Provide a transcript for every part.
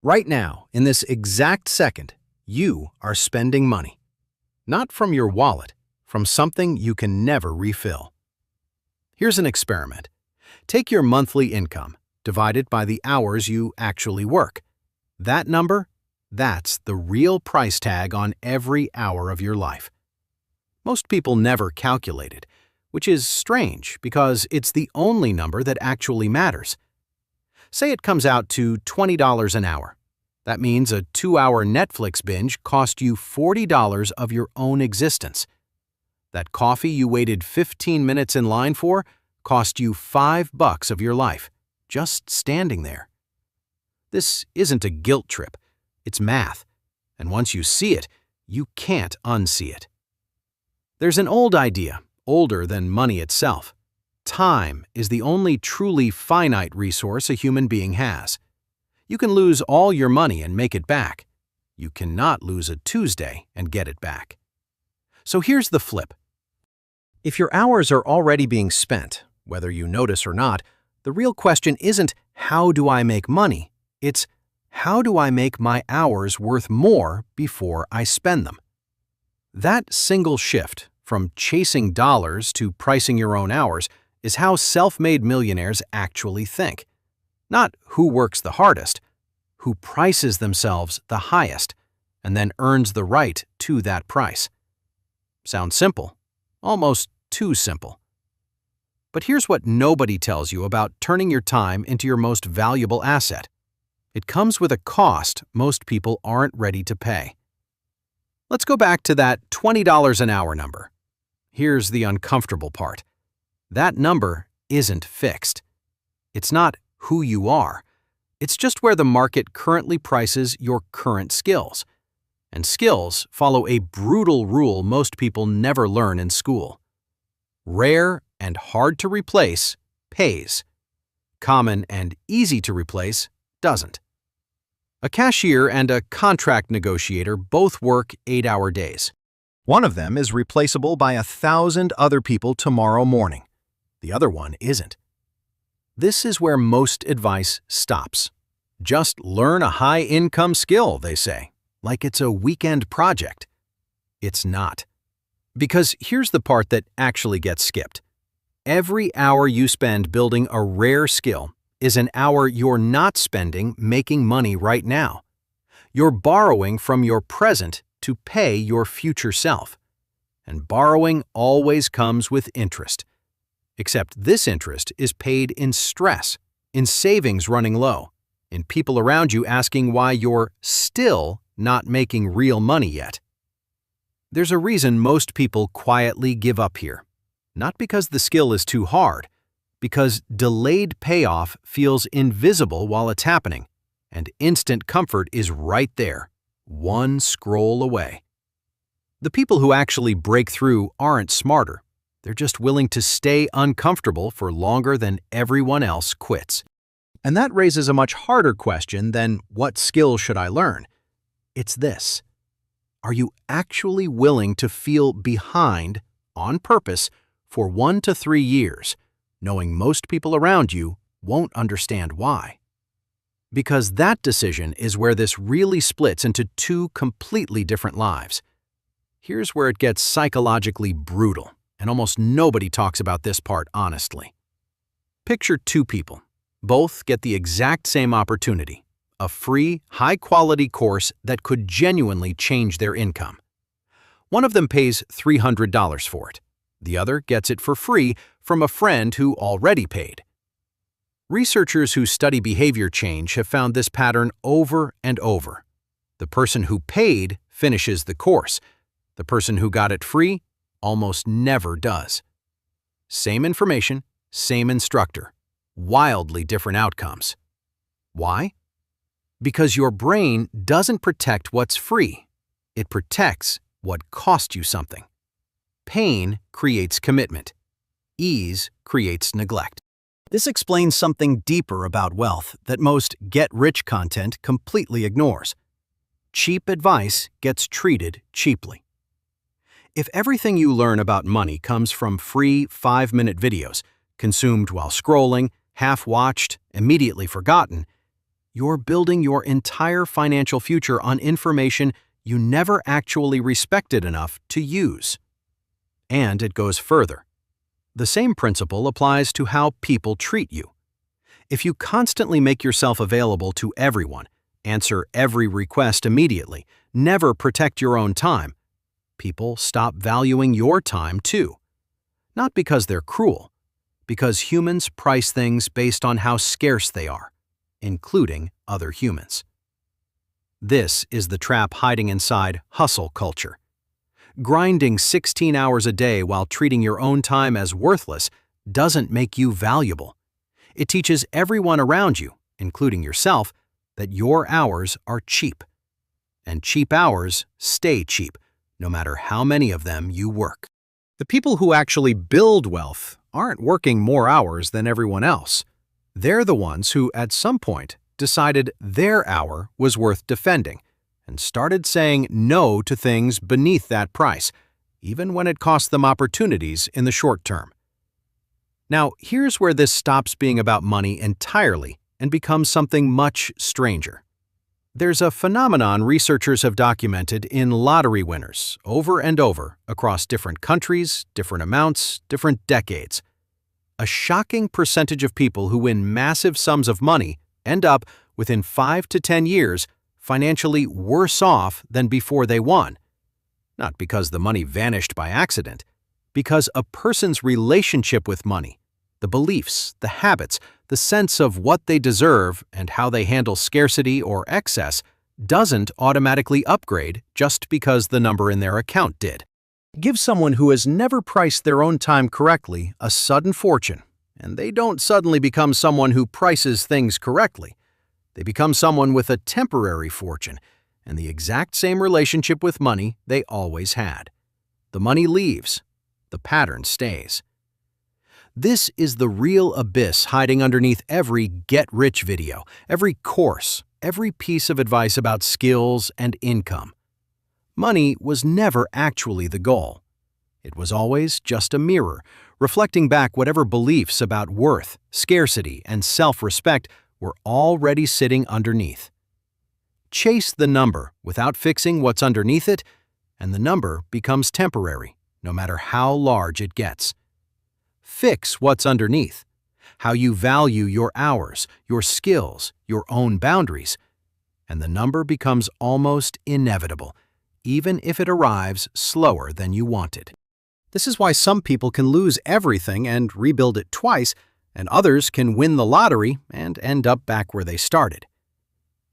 Right now, in this exact second, you are spending money. Not from your wallet, from something you can never refill. Here's an experiment. Take your monthly income, divide it by the hours you actually work. That number, that's the real price tag on every hour of your life. Most people never calculate it, which is strange because it's the only number that actually matters. Say it comes out to $20 an hour. That means a 2-hour Netflix binge cost you $40 of your own existence. That coffee you waited 15 minutes in line for cost you $5 of your life, just standing there. This isn't a guilt trip, it's math, and once you see it, you can't unsee it. There's an old idea, older than money itself. Time is the only truly finite resource a human being has. You can lose all your money and make it back. You cannot lose a Tuesday and get it back. So here's the flip. If your hours are already being spent, whether you notice or not, the real question isn't how do I make money? It's how do I make my hours worth more before I spend them? That single shift from chasing dollars to pricing your own hours is how self-made millionaires actually think. Not who works the hardest, who prices themselves the highest and then earns the right to that price. Sounds simple, almost too simple. But here's what nobody tells you about turning your time into your most valuable asset. It comes with a cost most people aren't ready to pay. Let's go back to that $20 an hour number. Here's the uncomfortable part. That number isn't fixed. It's not who you are. It's just where the market currently prices your current skills. And skills follow a brutal rule most people never learn in school. Rare and hard to replace pays. Common and easy to replace doesn't. A cashier and a contract negotiator both work 8-hour days. One of them is replaceable by 1,000 other people tomorrow morning. The other one isn't. This is where most advice stops. Just learn a high-income skill, they say, like it's a weekend project. It's not. Because here's the part that actually gets skipped. Every hour you spend building a rare skill is an hour you're not spending making money right now. You're borrowing from your present to pay your future self. And borrowing always comes with interest. Except this interest is paid in stress, in savings running low, in people around you asking why you're still not making real money yet. There's a reason most people quietly give up here. Not because the skill is too hard, because delayed payoff feels invisible while it's happening, and instant comfort is right there, one scroll away. The people who actually break through aren't smarter. They're just willing to stay uncomfortable for longer than everyone else quits. And that raises a much harder question than what skill should I learn? It's this. Are you actually willing to feel behind, on purpose, for 1 to 3 years, knowing most people around you won't understand why? Because that decision is where this really splits into 2 completely different lives. Here's where it gets psychologically brutal, and almost nobody talks about this part honestly. Picture 2 people. Both get the exact same opportunity, a free, high-quality course that could genuinely change their income. One of them pays $300 for it. The other gets it for free from a friend who already paid. Researchers who study behavior change have found this pattern over and over. The person who paid finishes the course. The person who got it free almost never does. Same information, same instructor, wildly different outcomes. Why? Because your brain doesn't protect what's free. It protects what cost you something. Pain creates commitment. Ease creates neglect. This explains something deeper about wealth that most get-rich content completely ignores. Cheap advice gets treated cheaply. If everything you learn about money comes from free 5-minute videos, consumed while scrolling, half-watched, immediately forgotten, you're building your entire financial future on information you never actually respected enough to use. And it goes further. The same principle applies to how people treat you. If you constantly make yourself available to everyone, answer every request immediately, never protect your own time, people stop valuing your time too. Not because they're cruel, because humans price things based on how scarce they are, including other humans. This is the trap hiding inside hustle culture. Grinding 16 hours a day while treating your own time as worthless doesn't make you valuable. It teaches everyone around you, including yourself, that your hours are cheap. And cheap hours stay cheap, no matter how many of them you work. The people who actually build wealth aren't working more hours than everyone else. They're the ones who, at some point, decided their hour was worth defending and started saying no to things beneath that price, even when it cost them opportunities in the short term. Now, here's where this stops being about money entirely and becomes something much stranger. There's a phenomenon researchers have documented in lottery winners over and over across different countries, different amounts, different decades. A shocking percentage of people who win massive sums of money end up, within 5 to 10 years, financially worse off than before they won. Not because the money vanished by accident, because a person's relationship with money, the beliefs, the habits, the sense of what they deserve and how they handle scarcity or excess doesn't automatically upgrade just because the number in their account did. Give someone who has never priced their own time correctly a sudden fortune, and they don't suddenly become someone who prices things correctly. They become someone with a temporary fortune and the exact same relationship with money they always had. The money leaves. The pattern stays. This is the real abyss hiding underneath every get-rich video, every course, every piece of advice about skills and income. Money was never actually the goal. It was always just a mirror, reflecting back whatever beliefs about worth, scarcity, and self-respect were already sitting underneath. Chase the number without fixing what's underneath it, and the number becomes temporary, no matter how large it gets. Fix what's underneath, how you value your hours, your skills, your own boundaries, and the number becomes almost inevitable, even if it arrives slower than you wanted. This is why some people can lose everything and rebuild it twice, and others can win the lottery and end up back where they started.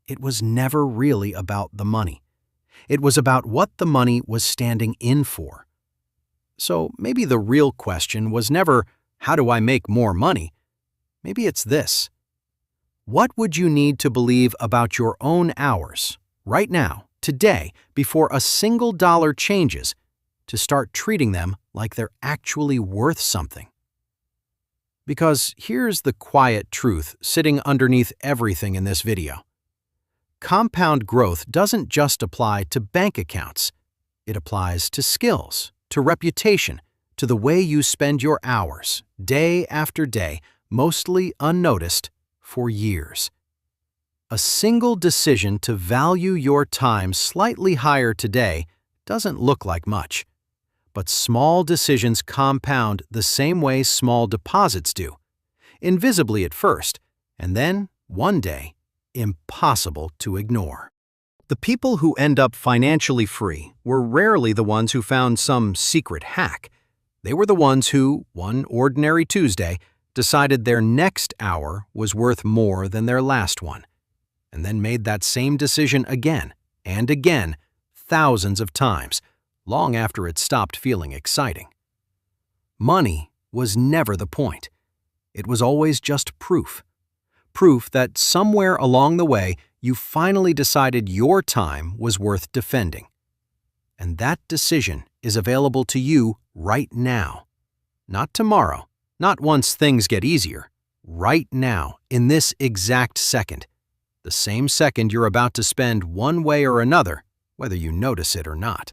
It was never really about the money. It was about what the money was standing in for. So maybe the real question was never, how do I make more money? Maybe it's this. What would you need to believe about your own hours, right now, today, before a single dollar changes, to start treating them like they're actually worth something? Because here's the quiet truth sitting underneath everything in this video. Compound growth doesn't just apply to bank accounts. It applies to skills, to reputation, to the way you spend your hours, day after day, mostly unnoticed, for years. A single decision to value your time slightly higher today doesn't look like much. But small decisions compound the same way small deposits do, invisibly at first, and then, one day, impossible to ignore. The people who end up financially free were rarely the ones who found some secret hack. They were the ones who, one ordinary Tuesday, decided their next hour was worth more than their last one, and then made that same decision again and again, thousands of times, long after it stopped feeling exciting. Money was never the point. It was always just proof. Proof that somewhere along the way you finally decided your time was worth defending. And that decision is available to you right now. Not tomorrow, not once things get easier. Right now, in this exact second. The same second you're about to spend one way or another, whether you notice it or not.